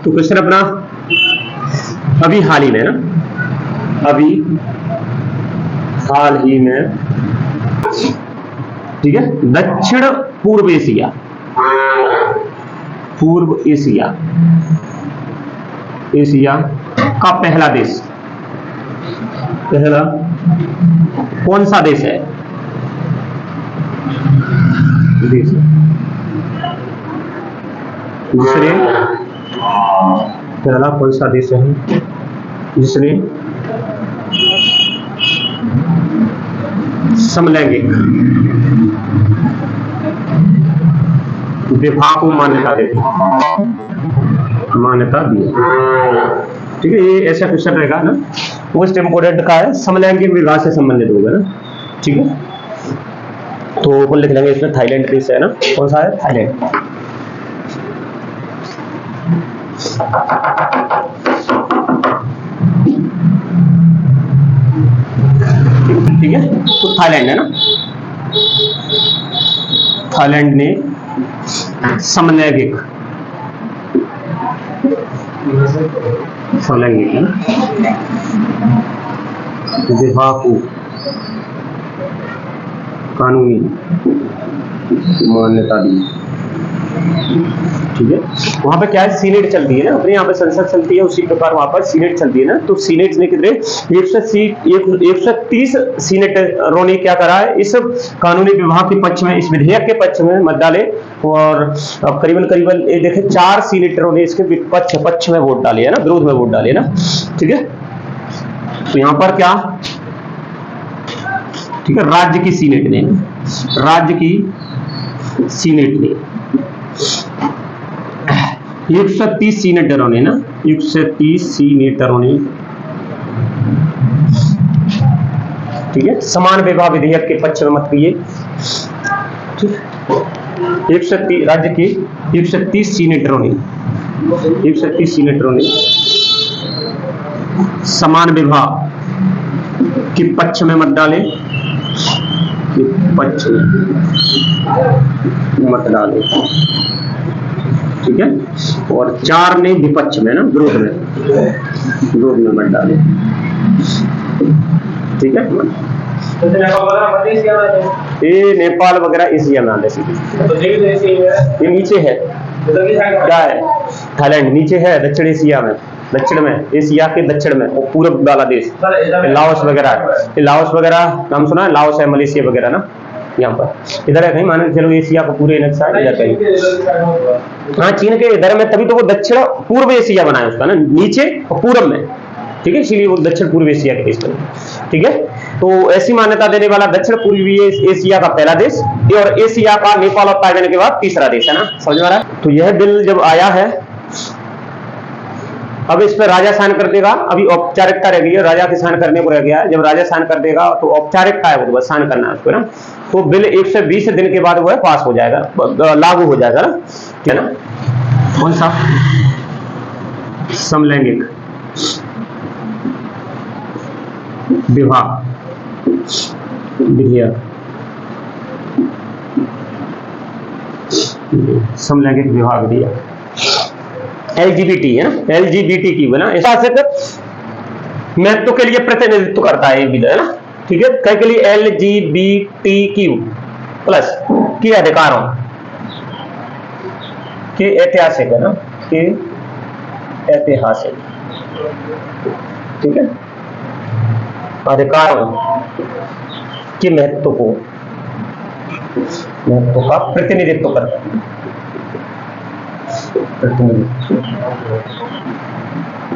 तो क्वेश्चन अपना अभी हाल ही में ना, अभी हाल ही में, ठीक है, दक्षिण पूर्व एशिया, पूर्व एशिया, एशिया का पहला देश, पहला कौन सा देश है? देश जिसने, पहला कौन सा देश है जिसने समलैंगिक विवाह को मान्यता दी, मान्यता दी। ठीक है, ये ऐसा क्वेश्चन रहेगा ना, मोस्ट इंपोर्टेंट का है, समलैंगिक विवाह से संबंधित होगा ना। ठीक है, तो अपन लिख लेंगे इसमें थाईलैंड देश है ना, कौन सा है? थाईलैंड। ठीक है, तो थाईलैंड है ना, थाईलैंड ने समलैंगिक, समलैंगिक है ना, विवाह को कानूनी मान्यता दी। ठीक है, वहां पे क्या है, सीनेट चलती है ना, अपने यहाँ पे संसद चलती है, उसी प्रकार वहां पर सीनेट चलती है ना। तो सीनेट ने कितने 130 सीनेटरों ने क्या करा है, इस कानूनी विवाह के पक्ष में, इस विधेयक के पक्ष में मत डाले, और करीबन करीबन ये देखे 4 सीनेटरों ने इसके पक्ष में वोट डाले है ना, विरोध में वोट डाले ना। ठीक है, तो यहाँ पर क्या, ठीक है, राज्य की सीनेट ने, राज्य की सीनेट ने 130 सीनेटरों ने ना, 130 सीनेटरों ने, ठीक है, समान विवाह विधेयक के पक्ष में मत दिए। 130 राज्य के 130 सीनेटरों ने, 130 सीनेटरों ने समान विवाह के पक्ष में मत डाले, पक्ष में मत डाले। ठीक है, और 4 ने विपक्ष में ना, विरोध में मत डाले। ठीक है, ये नेपाल वगैरह एशिया में आने से, ये नीचे है, क्या है, थाईलैंड नीचे है, दक्षिण एशिया में, दक्षिण में, एशिया के दक्षिण में, और पूर्व वाला देश लाओस वगैरह, लाओस वगैरह नाम सुना है, लाओस है, मलेशिया वगैरह ना, यहाँ पर इधर है कहीं, मान के चलो एशिया को पूरे नक्शा इधर कहीं, हाँ चीन के इधर में, तभी तो वो दक्षिण पूर्व एशिया बना है उसका ना, नीचे और पूर्व में। ठीक है, इसीलिए वो दक्षिण पूर्व एशिया के देश में। ठीक है, तो ऐसी मान्यता देने वाला दक्षिण पूर्वी एशिया का पहला देश, और एशिया का नेपाल और थाईलैंड के बाद तीसरा देश है ना, समझ में आ रहा है। तो यह बिल जब आया है, अब इस पर राजा साइन कर देगा, अभी औपचारिकता रह गई है, राजा के साइन करने को रह गया है। जब राजा साइन कर देगा तो औपचारिकता है, वो बस साइन करना है उसको ना। तो बिल 120 दिन के बाद वो है पास हो जाएगा, लागू हो जाएगा ना, है ना। कौन सा? समलैंगिक विवाह विधेयक, समलैंगिक विवाह विधेयक, LGBT है ना, LGBT की बना ऐसा महत्व के लिए प्रतिनिधित्व करता है ये विधेयक है ना। ठीक है, कई के लिए LGBTQ प्लस के अधिकारों के ऐतिहासिक है ना, के ऐतिहासिक, ठीक है, अधिकारों के महत्व का प्रतिनिधित्व करता है,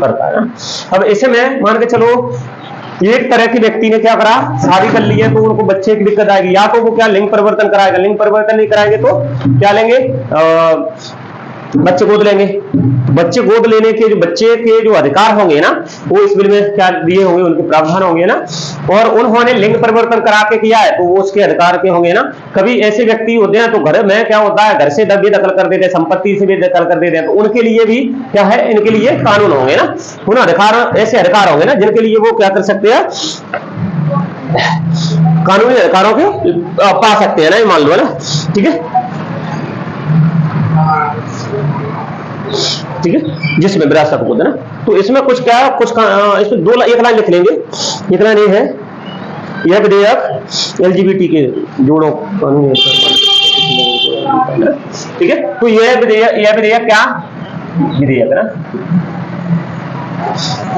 करता है ना। अब ऐसे में मान के चलो एक तरह के व्यक्ति ने क्या करा, शादी कर ली है, तो उनको बच्चे की दिक्कत आएगी, या तो वो क्या लिंग परिवर्तन कराएगा, लिंग परिवर्तन नहीं कराएंगे तो क्या लेंगे, बच्चे गोद लेंगे। बच्चे गोद लेने के जो बच्चे के जो अधिकार होंगे ना, वो इस बिल में क्या दिए होंगे, उनके प्रावधान होंगे ना। और उन्होंने लिंग परिवर्तन करा के किया है तो वो उसके अधिकार के होंगे ना। कभी ऐसे व्यक्ति होते हैं तो घर में क्या होता है, घर से भी दखल कर देते हैं, संपत्ति से भी दखल कर देते हैं, तो उनके लिए भी क्या है, इनके लिए कानून होंगे ना, उन अधिकार, ऐसे अधिकार होंगे ना जिनके लिए वो क्या कर सकते हैं, कानूनी अधिकारों के पा सकते हैं ना, ये मान लो है ना। ठीक है, ठीक है, जिसमें विरासत को देना। तो इसमें कुछ क्या है, कुछ इसमें एक लाइन लिख लेंगे। एक लाइन ये है, यह विधेयक एलजीबीटी के जोड़ों कानून, ठीक है। तो यह विधेयक क्या विधेयक है ना,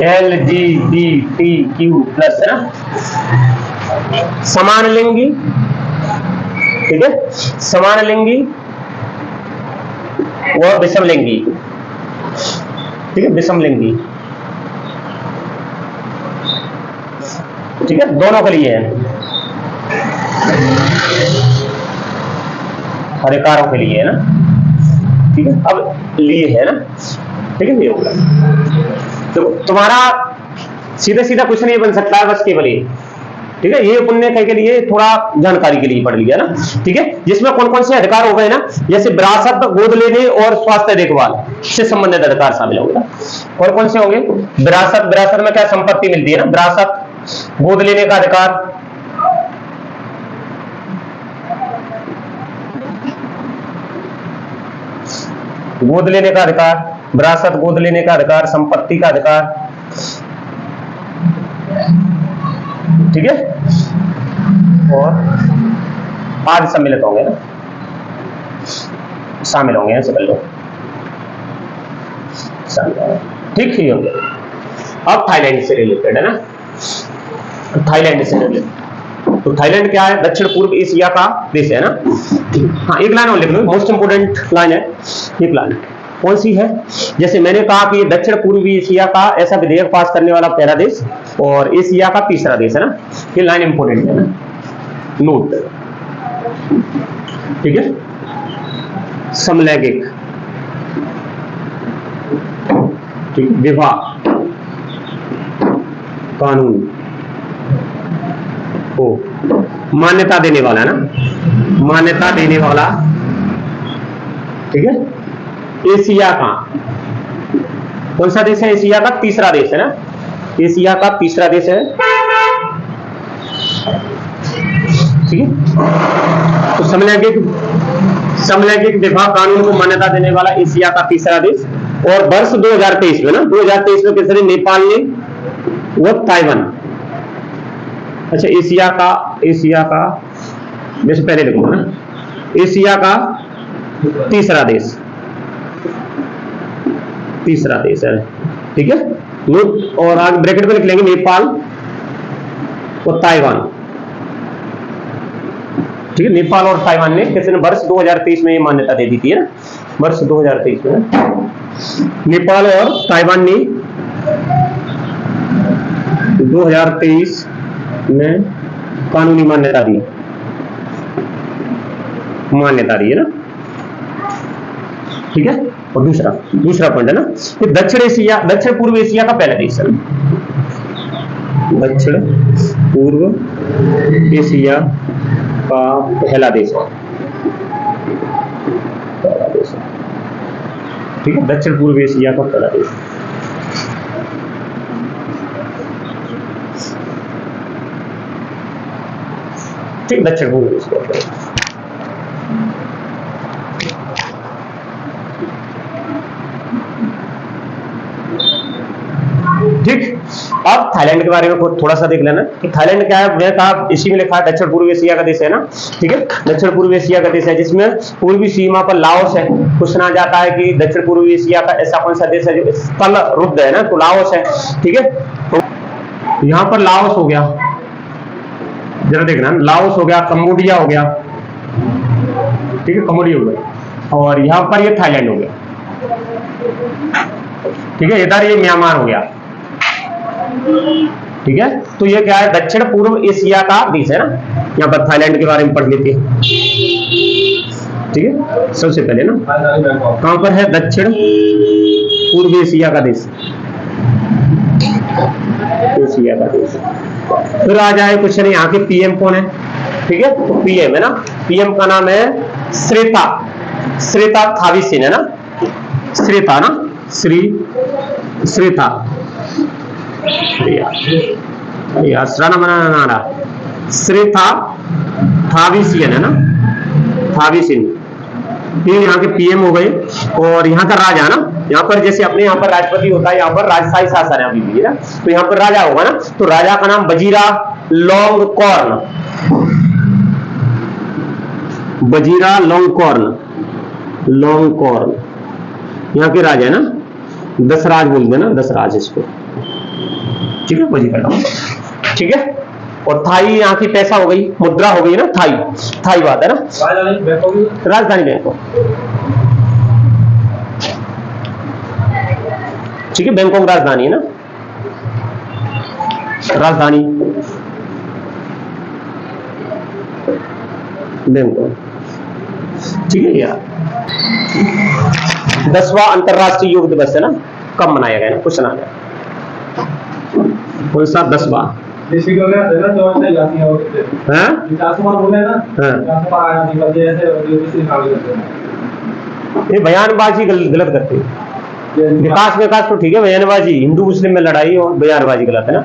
LGBTQ+ है ना, समान लिंगी, ठीक है, समान लिंगी व विषम लिंगी, ठीक है, विषम लिंगी, ठीक है, दोनों के लिए है, अधिकारों के लिए है ना, ठीक है। अब लिए है ना, ठीक है, ये होगा। तो तुम्हारा सीधा सीधा कुछ नहीं बन सकता है, बस केवल ये, ठीक है, ये पुण्य के लिए थोड़ा जानकारी के लिए पढ़ लिया ना, ठीक है। जिसमें कौन कौन से अधिकार हो गए ना, जैसे विरासत, गोद लेने और स्वास्थ्य देखभाल से संबंधित अधिकार शामिल होंगे। और कौन से होंगे, विरासत में क्या संपत्ति मिलती है ना, विरासत, गोद लेने का अधिकार, गोद लेने का अधिकार, विरासत, गोद लेने का अधिकार, संपत्ति का अधिकार, ठीक है, और आदि सम्मिलित होंगे ना, शामिल होंगे, ऐसे कर लो, ठीक ही होंगे। अब थाईलैंड से रिलेटेड है ना, थाईलैंड से रिलेटेड, तो थाईलैंड क्या है, दक्षिण पूर्व एशिया का देश है ना। हाँ, एक लाइन और लिख लो, मोस्ट इंपोर्टेंट लाइन है, एक लाइन कौन सी है, जैसे मैंने कहा कि दक्षिण पूर्वी एशिया का ऐसा विधेयक पास करने वाला पहला देश और एशिया का तीसरा देश है ना, ये लाइन इंपोर्टेंट है ना, नोट, ठीक है। समलैंगिक, ठीक, विवाह कानून को मान्यता देने वाला है ना, मान्यता देने वाला, ठीक है, एशिया का कौन सा देश है, एशिया का तीसरा देश है ना, एशिया का तीसरा देश है, ठीक है। तो समलैंगिक विवाह कानून को मान्यता देने वाला एशिया का तीसरा देश, और वर्ष 2023 में ना, 2023 में किसने, नेपाल ने वो ताइवान, अच्छा एशिया का जैसे पहले लिखूंगा ना, एशिया का तीसरा देश है, ठीक है, नोट, और आगे ब्रैकेट में लिख लेंगे नेपाल और ताइवान, ठीक है। नेपाल और ताइवान ने किसने वर्ष 2023 में ये मान्यता दे दी थी ना, वर्ष 2023 में नेपाल और ताइवान ने 2023 में कानूनी मान्यता दी है ना, ठीक है। और दूसरा पॉइंट है ना, कि दक्षिण पूर्व एशिया का पहला देश है, दक्षिण पूर्व एशिया का पहला देश है, ठीक है, दक्षिण पूर्व एशिया का पहला देश, ठीक, दक्षिण पूर्व एशिया, ठीक। अब थाईलैंड के बारे में थोड़ा सा देख लेना कि थाईलैंड क्या है, मैं कहा इसी में लिखा है दक्षिण पूर्व एशिया का देश है ना, ठीक है, दक्षिण पूर्व एशिया का देश है, जिसमें पूर्वी सीमा पर लाओस है। पूछना जाता है कि दक्षिण पूर्व एशिया का ऐसा कौन सा देश है जो स्थल रुद्ध है ना, तो लाओस है, ठीक है। तो यहाँ पर लाओस हो गया, जरा देखना, लाओस हो गया, कंबोडिया हो गया, ठीक है, कंबोडिया हो गया, और यहाँ पर ये थाईलैंड हो गया, ठीक है, इधर ये म्यांमार हो गया, ठीक है। तो ये क्या है, दक्षिण पूर्व एशिया का देश है ना। यहाँ पर थाईलैंड के बारे में पढ़ लेते हैं, ठीक है। सबसे पहले ना कहां पर है, दक्षिण पूर्व एशिया का देश, एशिया का देश। फिर आ जाए कुछ नहीं, यहाँ के पीएम कौन है, ठीक है, तो पीएम है ना, पीएम का नाम है श्रेता थाविसिन है ना, श्रेता ना, श्रेता यार सराना बनाना ना रहा, श्रेता थाविसिन है ना, थाविसिन, ये यहाँ के पीएम हो गए, और यहाँ का राजा ना, यहाँ पर जैसे अपने यहाँ पर राष्ट्रपति होता है, यहाँ पर राजशाही शासन है अभी भी ना, तो यहाँ पर राजा होगा ना, तो राजा का नाम वजीरा लॉन्गकॉर्न, वजीरा लॉन्गकॉर्न, लॉन्गकॉर्न यहाँ के राजा है ना, दशराज बोल देना, दशराज इसको, ठीक है, वजीरा लॉन्ग, ठीक है। और थाई यहाँ की पैसा हो गई, मुद्रा हो गई ना, थाई, थाई बात है ना, राजधानी बैंकॉक, ठीक है, बैंकॉक राजधानी है ना, राजधानी बैंकॉक, ठीक है यार। 10वां अंतरराष्ट्रीय योग दिवस है ना, कब मनाया गया ना, कुछ ना गया, कौन सा 10वां? ये बयानबाजी गलत करते हैं, विकास तो ठीक है, बयानबाजी, हिंदू मुस्लिम में लड़ाई और बयानबाजी गलत है ना।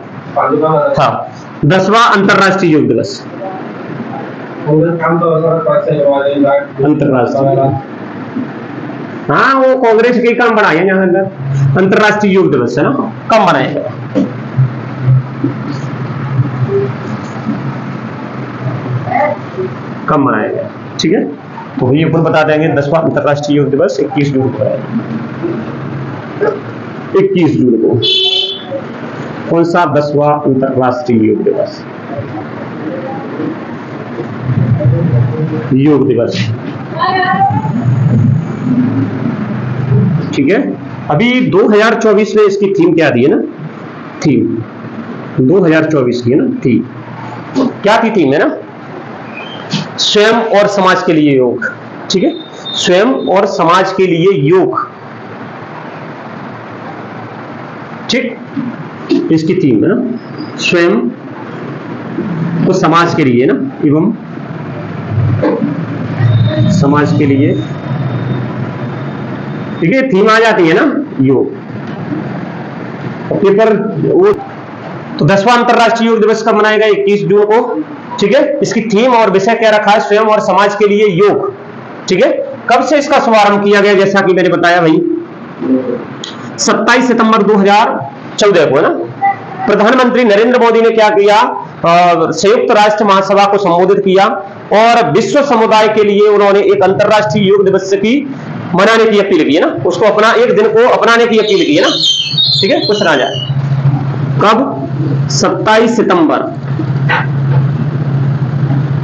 हाँ, 10वां अंतरराष्ट्रीय योग दिवस, अंतरराष्ट्रीय, हाँ वो कांग्रेस के काम बनाए हैं यहाँ अंदर, अंतरराष्ट्रीय योग दिवस है ना, कब मनाया गया? कब मनाया गया, ठीक है, तो ये अपन बता देंगे। 10वां अंतरराष्ट्रीय योग दिवस 21 जून को है, 21 जून को। कौन सा 10वां अंतरराष्ट्रीय योग दिवस? योग दिवस, ठीक है। अभी 2024 में इसकी थीम क्या दी है ना, थीम 2024 की है ना, थीम क्या थी? थीम है ना, स्वयं और समाज के लिए योग, ठीक है, स्वयं और समाज के लिए योग, ठीक, इसकी थीम है ना, स्वयं तो समाज के लिए ना, एवं समाज के लिए, ठीक है, थीम आ जाती है ना योग, पेपर वो। तो 10वां अंतरराष्ट्रीय योग दिवस कब मनाएगा? 21 जून को, ठीक है। इसकी थीम और विषय क्या रखा है? स्वयं और समाज के लिए योग, ठीक है। कब से इसका शुभारंभ किया गया? जैसा कि मैंने बताया भाई 27 सितंबर 2014 को है ना। प्रधानमंत्री नरेंद्र मोदी ने क्या किया? संयुक्त राष्ट्र महासभा को संबोधित किया और विश्व समुदाय के लिए उन्होंने एक अंतरराष्ट्रीय योग दिवस की मनाने की अपील की है ना, उसको अपना एक दिन को अपनाने की अपील की है ना, ठीक है। कुछ ना जाए कब? 27 सितंबर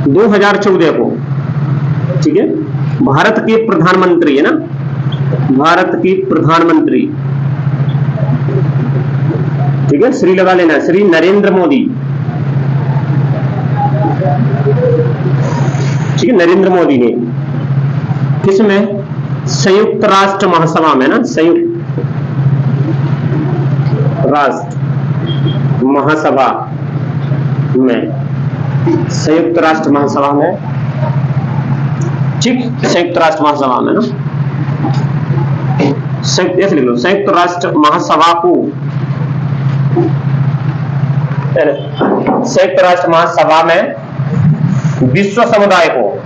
2014 को, ठीक है। भारत के प्रधानमंत्री है ना, भारत के प्रधानमंत्री, ठीक है, श्री लगा लेना, श्री नरेंद्र मोदी, ठीक है, नरेंद्र मोदी ने किसमें? संयुक्त राष्ट्र महासभा में ना, संयुक्त राष्ट्र महासभा में, संयुक्त राष्ट्र महासभा में, ठीक, संयुक्त राष्ट्र महासभा में ना, ऐसे लिख लो, संयुक्त राष्ट्र महासभा को, संयुक्त राष्ट्र महासभा में विश्व समुदाय को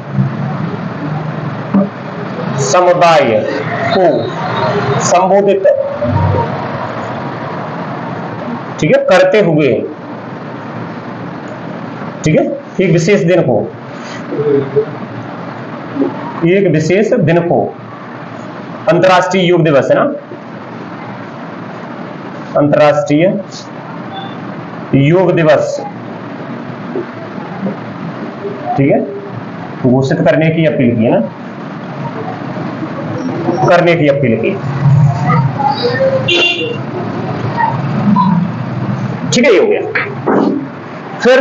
संबोधित, ठीक है, करते हुए, ठीक है, एक विशेष दिन को, एक विशेष दिन को अंतरराष्ट्रीय योग दिवस है ना, अंतरराष्ट्रीय योग दिवस, ठीक है, घोषित करने की अपील की है ना, करने की अपील की, ठीक है, ये हो गया। फिर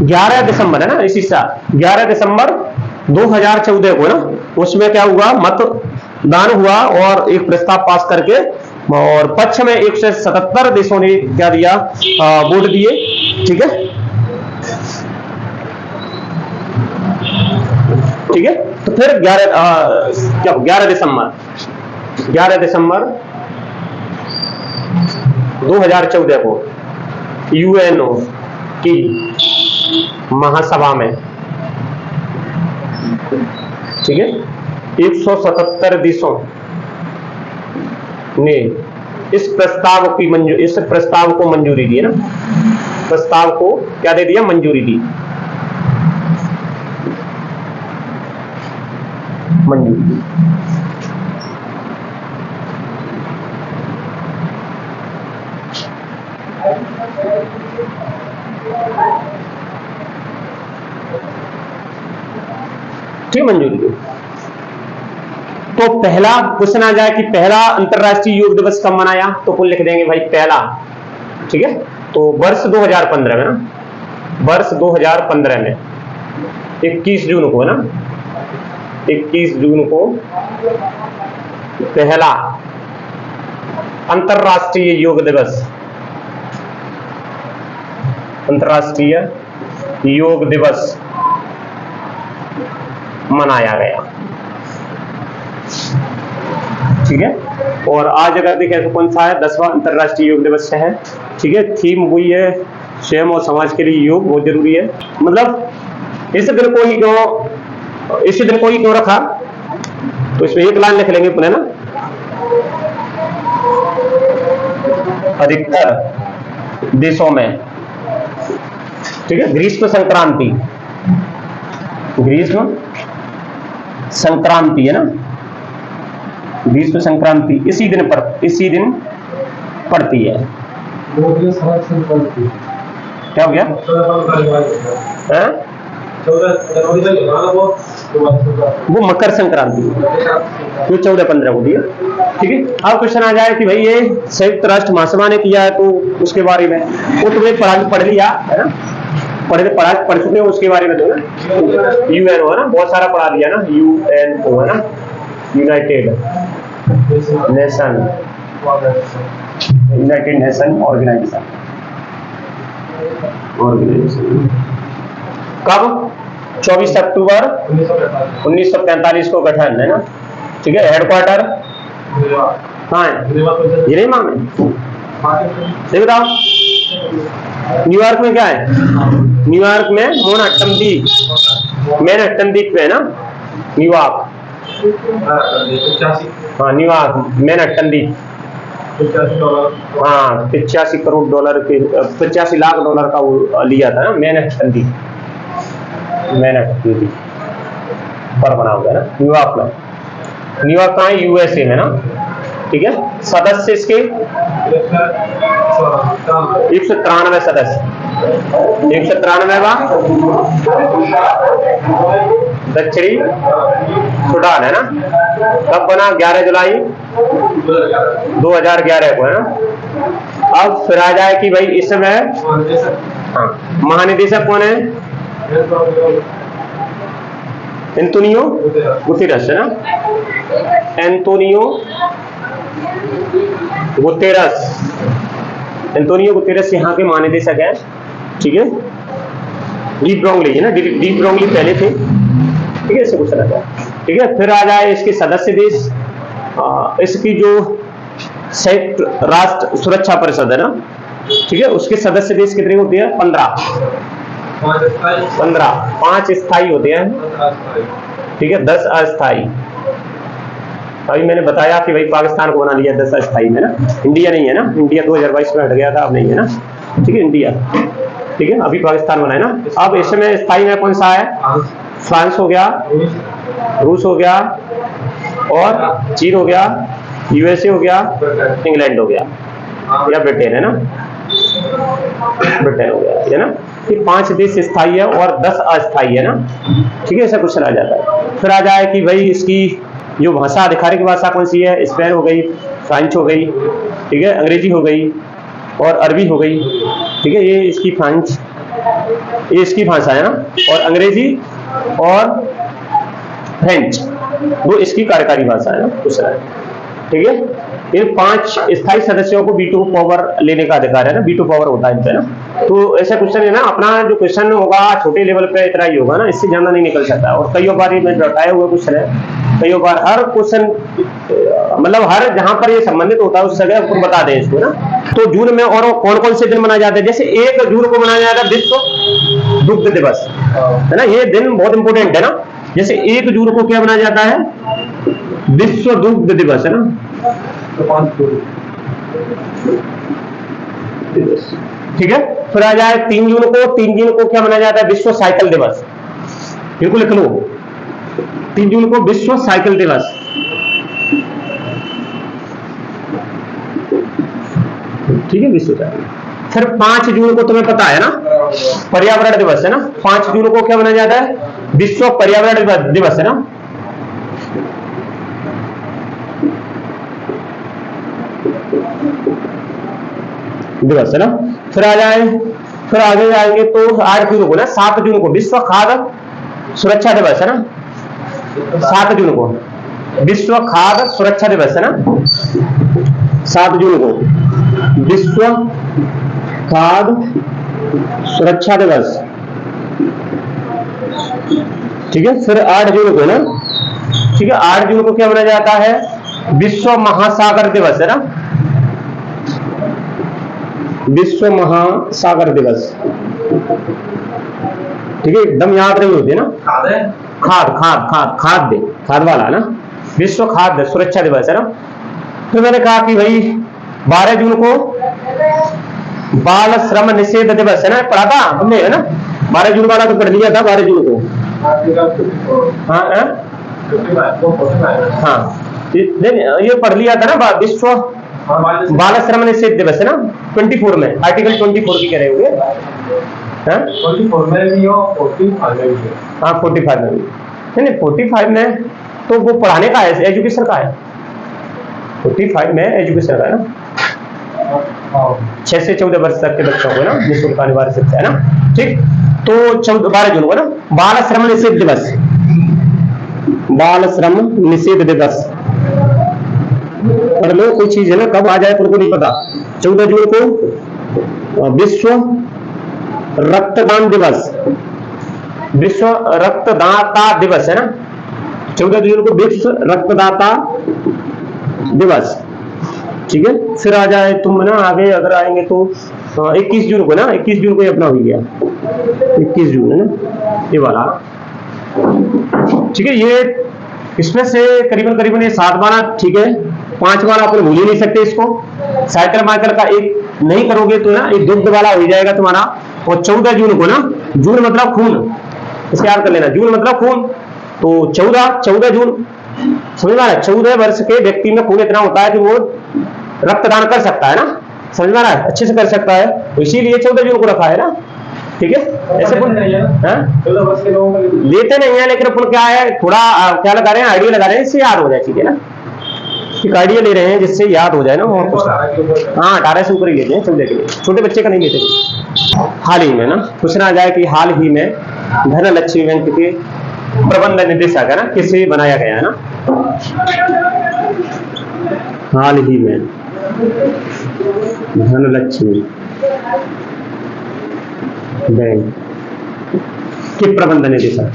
11 दिसंबर है ना, इसी साल 11 दिसंबर 2014 को ना, उसमें क्या हुआ? मतदान हुआ और एक प्रस्ताव पास करके, और पक्ष में 177 देशों ने क्या दिया? वोट दिए, ठीक है, ठीक है। तो फिर 11 दिसंबर 2014 को यूएनओ की महासभा में, ठीक है, 177 देशों ने इस प्रस्ताव को मंजूरी दी है ना, प्रस्ताव को क्या दे दिया, मंजूरी दी, मंजूरी दी। ठीक, मंजूरी दी। तो पहला क्वेश्चन आ जाए कि पहला अंतरराष्ट्रीय योग दिवस कब मनाया, तो कुल लिख देंगे भाई पहला, ठीक है। तो वर्ष 2015 में ना, वर्ष 2015 में 21 जून को है ना, 21 जून को पहला अंतरराष्ट्रीय योग दिवस, अंतरराष्ट्रीय योग दिवस मनाया गया, ठीक है। और आज अगर देखें तो कौन सा है, 10वां अंतरराष्ट्रीय योग दिवस है, ठीक है। थीम वही है, स्वयं और समाज के लिए योग बहुत जरूरी है। मतलब इस दिन को ही क्यों रखा, तो इसमें एक लाइन लिख लेंगे पुनः ना, अधिकतर देशों में, ठीक है, ग्रीष्म संक्रांति है ना, ग्रीष्म संक्रांति इसी दिन पड़ती है। क्या हो गया, वो मकर संक्रांति जो 14-15 को दिया, ठीक है। अब क्वेश्चन आ जाए कि भाई ये संयुक्त राष्ट्र महासभा ने किया है, तो उसके बारे में वो तुम्हें पढ़ लिया है ना, पढ़ चुके हो उसके बारे में, तो ना यूएनओ है ना, बहुत सारा पढ़ा दिया ना, यूएनओ है ना, यूनाइटेड नेशन ऑर्गेनाइजेशन। कब, 24 अक्टूबर 1945 को गठन है ना, ठीक है। हेडक्वार्टर कहाँ है, जिनेवा में, सही बताओ। न्यूयॉर्क में क्या है, न्यूयॉर्क में मैनहट्टन द्वीप पे है ना, न्यूयॉर्क, हाँ न्यूयॉर्क मैनहट्टन द्वीप, हाँ 85 करोड़ डॉलर के 85 लाख डॉलर का वो लिया था ना, मैनहट्टन द्वीप पर बना हुआ है ना, न्यूयॉर्क में। न्यूयॉर्क कहाँ है, यूएसए में ना, ठीक है। सदस्य इसके 193 सदस्य, 193वां दक्षिणी सूडान है ना, कब बना, 11 जुलाई 2011 को है ना। अब फिर आ जाए कि भाई इस समय महानिदेशक कौन है, एंटोनियो गुतेरस है ना, एंटोनियो गुतेरस यहाँ के महानिदेशक है, ठीक है। डीप ब्रोंगली है ना, डीप ब्रोंगली पहले थे, ठीक है, इससे कुछ अलग है, ठीक है। फिर आ जाए इसके सदस्य देश, इसकी जो संयुक्त राष्ट्र सुरक्षा परिषद है ना, ठीक है, उसके सदस्य देश कितने होते हैं, 15, 5 स्थायी होते हैं, ठीक है, 10 अस्थायी। अभी मैंने बताया कि भाई पाकिस्तान को बना लिया 10 अस्थायी में ना, इंडिया नहीं है ना, इंडिया 2022 में हट गया था, अब नहीं है ना, ठीक है, इंडिया, ठीक है, अभी पाकिस्तान बना है ना। अब इसमें स्थायी में कौन सा है, फ्रांस हो गया, रूस हो गया, और चीन हो गया, यूएसए हो गया, इंग्लैंड हो गया, या ब्रिटेन है ना, ब्रिटेन हो गया, है ना। ये 5 देश स्थायी है और 10 अस्थायी है ना, ठीक है, ऐसा क्वेश्चन आ जाता है। फिर आ जाए कि भाई इसकी जो भाषा, आधिकारिक भाषा कौन सी है, स्पेन हो गई, फ्रेंच हो गई, ठीक है, अंग्रेजी हो गई और अरबी हो गई, ठीक है, ये इसकी फ्रेंच, ये इसकी भाषा है ना, और अंग्रेजी और फ्रेंच वो इसकी कार्यकारी भाषा है ना, दूसरा, ठीक है। इन 5 स्थायी सदस्यों को वीटो पावर लेने का अधिकार है ना, वीटो पावर होता है इनपे ना। तो ऐसा क्वेश्चन है ना, अपना जो क्वेश्चन होगा छोटे लेवल पे इतना ही होगा ना, इससे ज्यादा नहीं निकल सकता। और कई बार ये मैं बताए हुए क्वेश्चन है, कई बार हर क्वेश्चन मतलब हर जहां पर ये संबंधित होता है उस जगह आपको बता दें इसको ना। तो जून में और कौन कौन से दिन मनाए जाते हैं, जैसे 1 जून को मनाया जाएगा विश्व दुग्ध दिवस है ना, ये दिन बहुत इंपोर्टेंट है ना, जैसे 1 जून को क्या मनाया जाता है? विश्व दुग्ध दिवस है ना। ठीक है, फिर आ जाए 3 जून को। 3 जून को क्या मनाया जाता है? विश्व साइकिल दिवस। बिल्कुल लिख लो, 3 जून को विश्व साइकिल दिवस। ठीक है, विश्व साइकिल। फिर 5 जून को तुम्हें पता है ना, पर्यावरण दिवस है ना। 5 जून को क्या मनाया जाता है? विश्व पर्यावरण दिवस है ना। दिवस है ना। फिर आ जाए, फिर आगे जाएंगे तो 8 जून को ना, 7 जून को विश्व खाद्य सुरक्षा दिवस है ना। 7 जून को विश्व खाद्य सुरक्षा दिवस है ना। 7 जून को विश्व खाद्य सुरक्षा दिवस। ठीक है, फिर 8 जून को ना, ठीक है, 8 जून को क्या मनाया जाता है? विश्व महासागर दिवस है ना। विश्व महासागर दिवस। ठीक है, एकदम याद रही होती है ना। खाद खाद खाद खाद्य, खाद वाला ना। विश्व खाद्य सुरक्षा दिवस है ना। फिर मैंने कहा कि भाई 12 जून को बाल श्रम निषेध दिवस है ना। पढ़ा था हमने है ना, 12 जून वाला तो पढ़ लिया था 12 जून को। हाँ हाँ, ये पढ़ लिया था ना, विश्व बाल श्रम निषेध दिवस है ना। 24 में, आर्टिकल 24 की कह रहे होंगे। 24 में भी हो, 45 में भी। हाँ 45 में भी नहीं, 45 में तो वो पढ़ाने का है, एजुकेशन का है। 45 में एजुकेशन का है ना। 6 से 14 वर्ष तक के बच्चों को ना निःशुल्क अनिवार्य शिक्षा है ना। ठीक, तो 12 जून को ना बाल श्रम निषेध दिवस। बाल श्रम निषेध दिवस पढ़ लो, कोई चीज है ना, कब आ जाए तुमको नहीं पता। 14 जून को विश्व रक्तदान दिवस। विश्व रक्तदाता दिवस है ना। 14 जून को विश्व रक्तदाता दिवस। ठीक है, फिर आ जाए तुम ना आगे अगर आएंगे तो 21 जून को ना, 21 जून को ये अपना हो गया, 21 जून है ना ये वाला। ठीक है, ये इसमें से करीबन ये 7 वाला, ठीक है, 5 वाला अपन भूल ही नहीं सकते इसको। साइकिल माइकिल का एक नहीं करोगे तो ना एक दुग्ध वाला हो जाएगा तुम्हारा। और 14 जून को ना, जून मतलब खून, इसका याद कर लेना, जून मतलब खून। तो 14 जून समझ में आ रहा है, 14 वर्ष के व्यक्ति में खून इतना होता है कि वो रक्तदान कर सकता है ना। समझ में आ रहा है, अच्छे से कर सकता है, तो इसीलिए 14 जून को रखा है ना। ठीक है, ऐसे लेते नहीं है, लेकिन अपन क्या है, थोड़ा क्या लगा रहे हैं, आइडिया लगा रहे हैं, इससे याद हो जाए। ठीक है ना, एक आइडिया ले रहे हैं जिससे याद हो जाए ना। हाँ 18 से ऊपर ही लेते हैं 14 के लिए, छोटे बच्चे का नहीं लेते। हाल ही में ना पूछना जाए कि हाल ही में धनलक्ष्मी बैंक के प्रबंध निदेशक है ना, किसे बनाया गया है ना। हाल ही में धनलक्ष्मी बैंक के प्रबंध निदेशक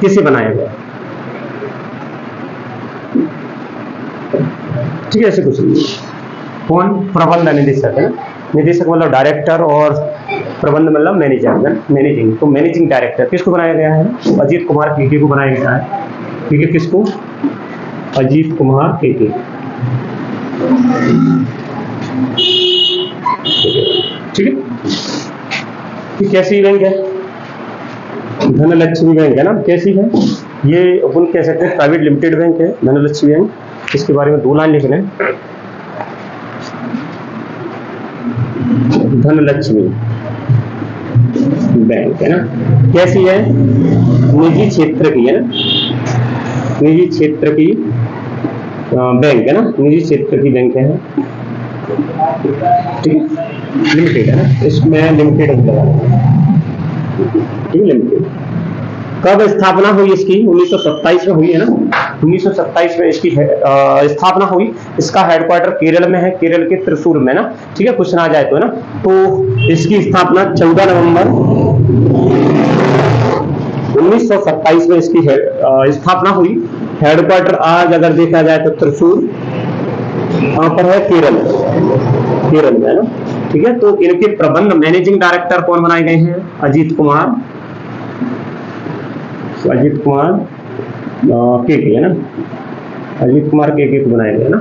किसे बनाया गया? ठीक है, ऐसे कुछ नहीं। कौन? प्रबंध निदेशक है। निदेशक मतलब डायरेक्टर और प्रबंध मतलब मैनेजर, मैनेजिंग। तो मैनेजिंग डायरेक्टर किसको बनाया गया है? अजीत कुमार केके को बनाया गया है। ठीक है, किसको? अजीत कुमार केके। ठीक है, ये कैसी बैंक है? धनलक्ष्मी बैंक है ना। कैसी है ये? अपन कह सकते हैं प्राइवेट लिमिटेड बैंक है धनलक्ष्मी बैंक। इसके बारे में 2 लाइन लिख रहे हैं। धनलक्ष्मी बैंक है ना, कैसी है? निजी क्षेत्र की है ना, निजी क्षेत्र की बैंक है ना, निजी क्षेत्र की बैंक है। ठीक है, लिमिटेड है ना, इसमें लिमिटेड लगा। ठीक है, लिमिटेड। कब स्थापना हुई इसकी? 1927 में हुई है ना। 1927 में इसकी स्थापना हुई। इसका हेडक्वार्टर केरल में है, केरल के त्रिशूर में ना। ठीक है, कुछ ना जाए तो ना, तो इसकी स्थापना 14 नवंबर 1927 में इसकी स्थापना हुई। हेडक्वार्टर आज अगर देखा जाए तो त्रिशूर, वहां पर है केरल। केरल में, है ना। ठीक है, तो इनके प्रबंध मैनेजिंग डायरेक्टर कौन बनाए गए हैं? अजीत कुमार के, है ना, अजीत कुमार के को बनाया गया ना।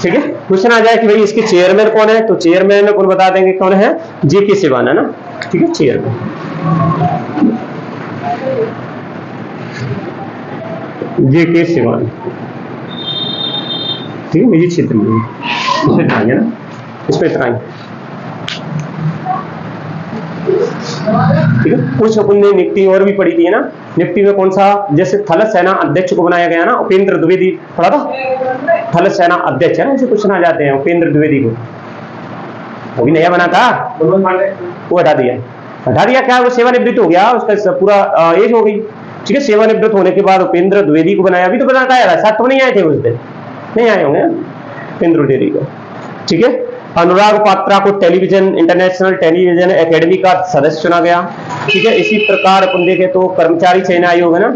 ठीक है, क्वेश्चन आ जाए कि भाई इसके चेयरमैन कौन है, तो चेयरमैन में कौन बता देंगे कौन है? जेके सिवान, है ना। ठीक है, चेयरमैन जेके सिवान। ठीक है, निजी क्षेत्र में इसमें इतना है ना, इसमें इतना ही। ठीक है, कुछ अपन ने निफ्टी और भी पढ़ी थी, है ना। निफ्टी में कौन सा, जैसे थल सेना अध्यक्ष को बनाया गया ना, उपेंद्र द्विवेदी पढ़ा था। थल सेना अध्यक्ष, है ना, ऐसे क्वेश्चन आ जाते हैं। उपेंद्र द्विवेदी को वो भी नया बना था, वो हटा दिया क्या, वो सेवानिवृत्त हो गया, उसका पूरा एज हो गई। ठीक है, सेवानिवृत्त होने के बाद उपेंद्र द्विवेदी को बनाया। अभी तो बनाता आया, साथ तो नहीं आए थे उस दिन, नहीं आए होंगे उपेंद्र द्विवेदी को। ठीक है, अनुराग पात्रा को टेलीविजन, इंटरनेशनल टेलीविजन एकेडमी का सदस्य चुना गया। ठीक है, इसी प्रकार अपन देखें तो कर्मचारी चयन आयोग, है ना,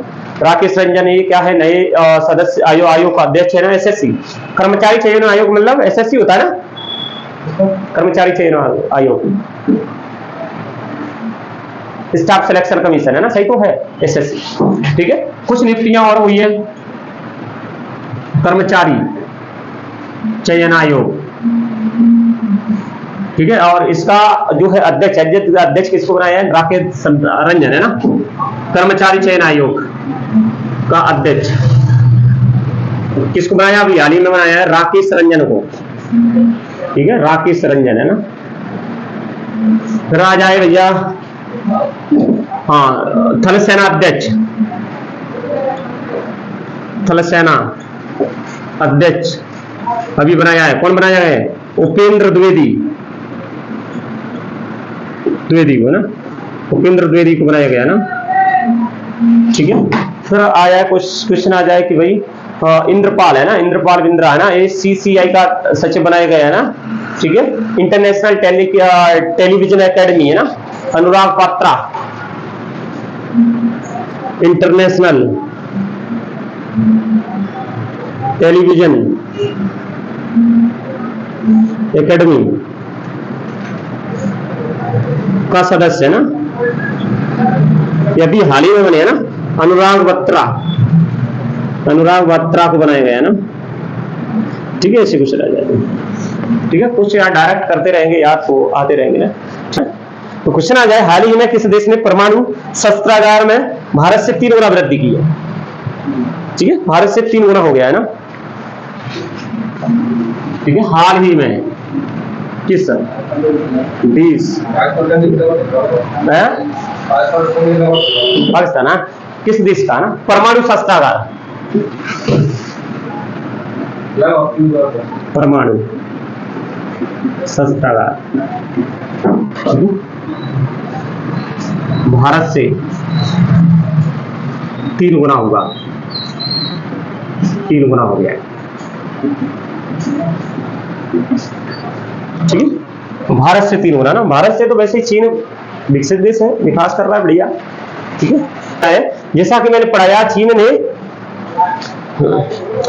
राकेश रंजन, ये क्या है, नए सदस्य आयोग का अध्यक्ष है ना, एसएससी। कर्मचारी चयन आयोग मतलब एसएससी होता है ना, कर्मचारी चयन आयोग, स्टाफ सिलेक्शन कमीशन, है ना, सही तो है, एसएससी। ठीक है, कुछ नियुक्तियां और हुई है। कर्मचारी चयन आयोग, ठीक है, और इसका जो है अध्यक्ष किसको बनाया है? राकेश रंजन, है ना। कर्मचारी चयन आयोग का अध्यक्ष किसको बनाया? अभी हाल ही में बनाया है, राकेश रंजन को। ठीक है, राकेश रंजन, है ना। फिर आ जाए भैया, हाँ, थल सेना अध्यक्ष, थल सेना अध्यक्ष अभी बनाया है, कौन बनाया है? उपेंद्र द्विवेदी को ना, उपेंद्र द्विवेदी को बनाया गया ना। ठीक है, फिर आया कुछ क्वेश्चन आ जाए कि भाई इंद्रपाल, है ना, इंद्रपाल बिंद्रा, है ना, ये सीसीआई का सचिव बनाया गया है ना। ठीक है, इंटरनेशनल टेलीविजन एकेडमी, है ना, अनुराग पात्रा, इंटरनेशनल टेलीविजन एकेडमी का सदस्य, है ना। ये भी हाल ही में बने, है ना, अनुराग बत्रा को बनाया गया है ना। ठीक है, ऐसे कुछ रह जाएगा। ठीक है, कुछ यार डायरेक्ट करते रहेंगे यार, तो आते रहेंगे ना। तो क्वेश्चन आ जाए, हाल ही में किस देश ने परमाणु शस्त्रागार में भारत से 3 गुना वृद्धि की है? ठीक है, भारत से 3 गुना हो गया है ना। ठीक है, हाल ही में किस देश, पाकिस्तान, किस देश का ना परमाणु शस्त्रागार, परमाणु शस्त्रागार भारत से 3 गुना होगा, 3 गुना हो गया है। ठीक है, भारत से 3 गुना ना। भारत से तो वैसे चीन विकसित देश है, विकास कर रहा है, बढ़िया। ठीक है, जैसा कि मैंने पढ़ाया, चीन ने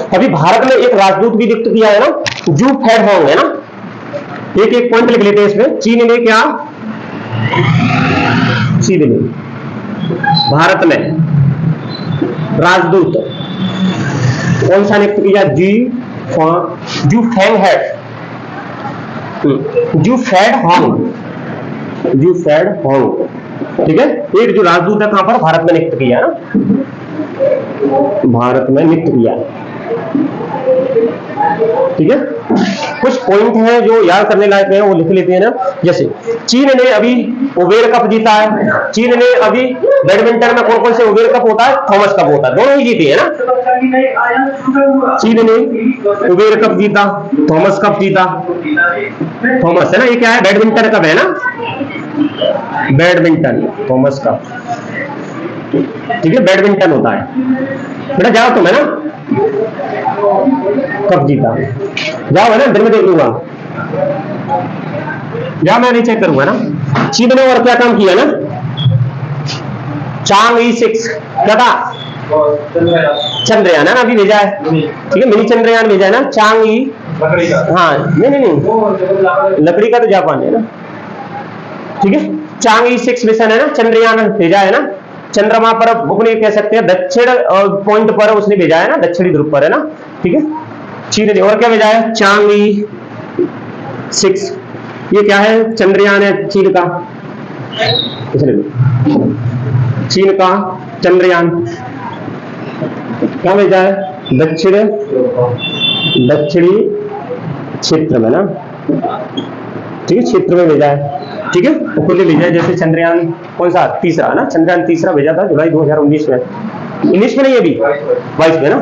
अभी भारत में एक राजदूत भी नियुक्त किया है ना, जू फेडहोंग, है ना। एक पॉइंट लिख लेते हैं इसमें। चीन ने क्या, चीन ने भारत में राजदूत कौन सा नियुक्त किया? जू फेडहोंग। ठीक है, एक जो राजदूत है कहां पर? भारत में नियुक्त किया ना, भारत में नियुक्त किया। ठीक है, कुछ पॉइंट हैं जो याद करने लायक है, वो लिख लेते हैं ना। जैसे चीन ने अभी ओवेल कप जीता है। चीन ने अभी बैडमिंटन में कौन कौन से ओवेल कप होता है? थॉमस कप होता है, दोनों ही जीते, है ना। चीन ने ओवेल कप जीता, थॉमस कप जीता। थॉमस, है ना, ये क्या है? बैडमिंटन कप है ना, बैडमिंटन थॉमस कप। ठीक है, बैडमिंटन होता है। बेटा जाओ तुम, है ना, कब जीता, जाओ, है ना, दिन में देख लूंगा, जाओ, मैं नहीं चेक करूंगा ना। चीन ने और क्या काम किया ना, चांग-ई-6 क्या था? चंद्रयान, है ना, अभी भेजा है। ठीक है, मिनी चंद्रयान भेजा है ना, चांग-ई लकड़ी का। हाँ नहीं, लकड़ी का तो जापान है ना, ठीक है। चांगी 6 मिशन है ना, चंद्रयान भेजा है ना, चंद्रमा पर अपने कह सकते हैं दक्षिण पॉइंट पर उसने भेजा है ना, दक्षिणी ध्रुव पर है ना, ठीक है। चीन ने और क्या भेजा है, चांगी 6, ये क्या है, चंद्रयान है चीन का, चीन का चंद्रयान क्या भेजा है, दक्षिणी क्षेत्र में ना, ठीक है, क्षेत्र में भेजा है, ठीक है। उपग्रह भेजा है, जैसे चंद्रयान कौन सा तीसरा है ना, चंद्रयान तीसरा भेजा था जुलाई 2019 में, 19 में नहीं अभी 22 में ना,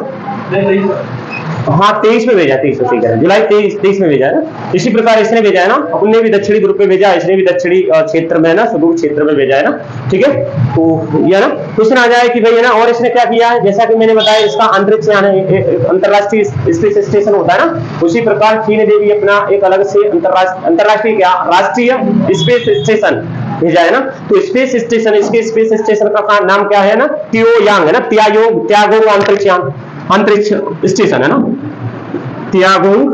हाँ 23 में भेजा, 23 में, ठीक है, जुलाई 23 में भेजा है ना। इसी प्रकार इसने भेजा है ना, अपने भी दक्षिणी ध्रुव पे भेजा, इसने भी दक्षिणी क्षेत्र में है ना, सुदूर क्षेत्र में भेजा है ना, ठीक है। तो ये ना क्वेश्चन आ जाए कि भाई है ना, और इसने क्या किया है, जैसा कि मैंने बताया इसका अंतरिक्ष यान अंतरराष्ट्रीय स्पेस स्टेशन होता है ना, उसी प्रकार चीन ने भी अपना एक अलग से अंतरराष्ट्रीय क्या राष्ट्रीय स्पेस स्टेशन भेजा है ना। तो स्पेस स्टेशन, इसके स्पेस स्टेशन का नाम क्या है ना, तियोयांग है ना, त्यागोंग अंतरिक्ष स्टेशन है ना, त्यागोंग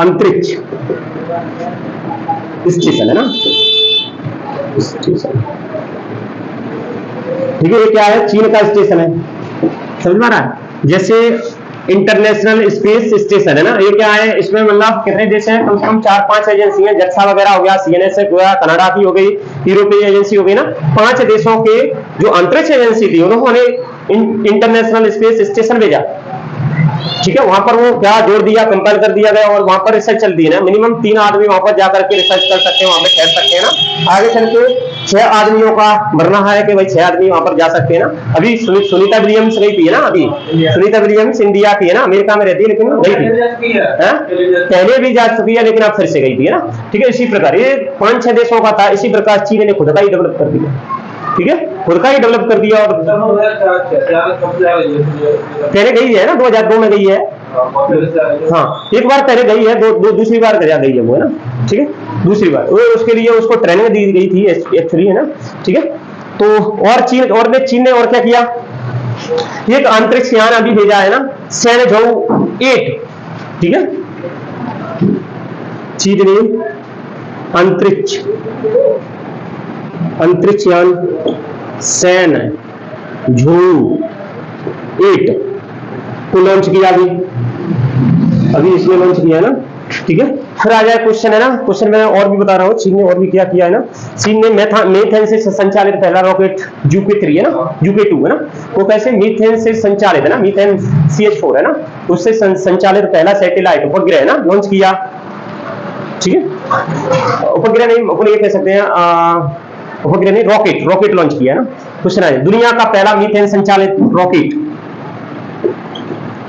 अंतरिक्ष स्टेशन है ना, स्टेशन, ठीक है। ये क्या है, चीन का स्टेशन है, समझ में आ रहा है। जैसे इंटरनेशनल स्पेस स्टेशन है ना, ये क्या है, इसमें मतलब कितने देश हैं, कम से कम 4-5 एजेंसी हैं, जक्सा वगैरह हो गया, सीएनएस हो गया, कनाडा की हो गई, यूरोपीय एजेंसी हो गई ना, 5 देशों के जो अंतरिक्ष एजेंसी थी उन्होंने इंटरनेशनल स्पेस स्टेशन भेजा, ठीक है। वहां पर वो क्या जोड़ दिया, कंपेयर कर दिया गया, और वहां पर रिसर्च चलती है ना, मिनिमम 3 आदमी वहां पर जाकर के रिसर्च कर सकते हैं, वहां पे ठहर सकते हैं ना। आगे चल के 6 आदमियों का भरना है कि भाई 6 आदमी वहां पर जा सकते हैं ना। अभी सुनीता विलियम्स गई थी है ना, अभी सुनीता विलियम्स इंडिया की है ना, अमेरिका में रहती है लेकिन गई थी, पहले भी जा चुकी है लेकिन अब फिर से गई थी है ना, ठीक है। इसी प्रकार ये 5-6 देशों का था, इसी प्रकार चीन ने खुद का ही डेवलप कर दिया, ठीक है, खुद का ही डेवलप कर दिया। और पहले गई है ना, 2002 में गई है, हाँ एक बार पहले गई है, दूसरी बार गई है वो है ना, ठीक है, दूसरी बार उसके लिए उसको ट्रेनिंग दी गई थी H3 है ना, ठीक है। तो और चीन ने और क्या किया, एक अंतरिक्ष यान अभी भेजा है ना, शenzhou 8, ठीक है। चीन ने अंतरिक्ष यान शenzhou 8 को लॉन्च किया, अभी इसने लॉन्च किया है ना, ठीक है। फिर आ जाए क्वेश्चन है ना, क्वेश्चन में और भी बता रहा हूँ, चीन ने और भी क्या किया है ना, चीन ने मीथेन से संचालित पहला रॉकेट Juke-3 है ना, Juke-2 है ना, वो कैसे मीथेन से संचालित है ना, मीथेन CH4 है ना, उससे संचालित पहला सैटेलाइट उपग्रह है ना लॉन्च किया, ठीक है। उपग्रह नहीं, अपन ये कह सकते हैं उपग्रह नहीं, रॉकेट लॉन्च किया है ना। क्वेश्चन है, दुनिया का पहला मीथेन संचालित रॉकेट,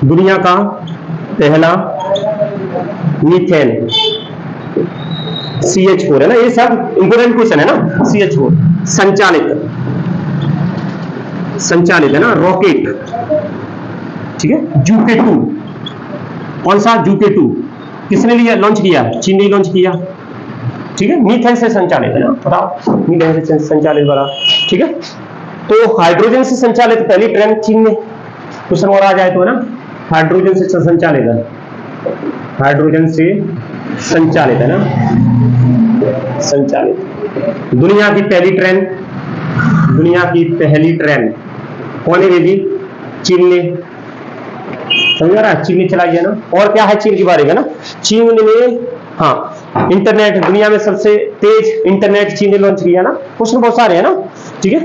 दुनिया का पहला मीथेन CH4 है ना, ये सब इंपोर्टेंट क्वेश्चन है ना। CH4 संचालित है ना रॉकेट, ठीक है। Juke-2, कौन सा Juke-2 किसने लिया लॉन्च किया, चीन ने लॉन्च किया, ठीक है। मीथेन से संचालित है ना, बताओ मीथेन से संचालित वाला, ठीक है। तो हाइड्रोजन से संचालित पहली ट्रेन चीन में, क्वेश्चन और आ जाए तो है ना, हाइड्रोजन से संचालित है, हाइड्रोजन से संचालित है ना, संचालित दुनिया की पहली ट्रेन कौन ने भेजी, चीन ने, समझ रहा है, चीन ने चलाई है ना। और क्या है चीन के बारे में ना, चीन ने हाँ इंटरनेट, दुनिया में सबसे तेज इंटरनेट चीन ने लॉन्च किया ना। क्वेश्चन बहुत सारे हैं ना, ठीक है।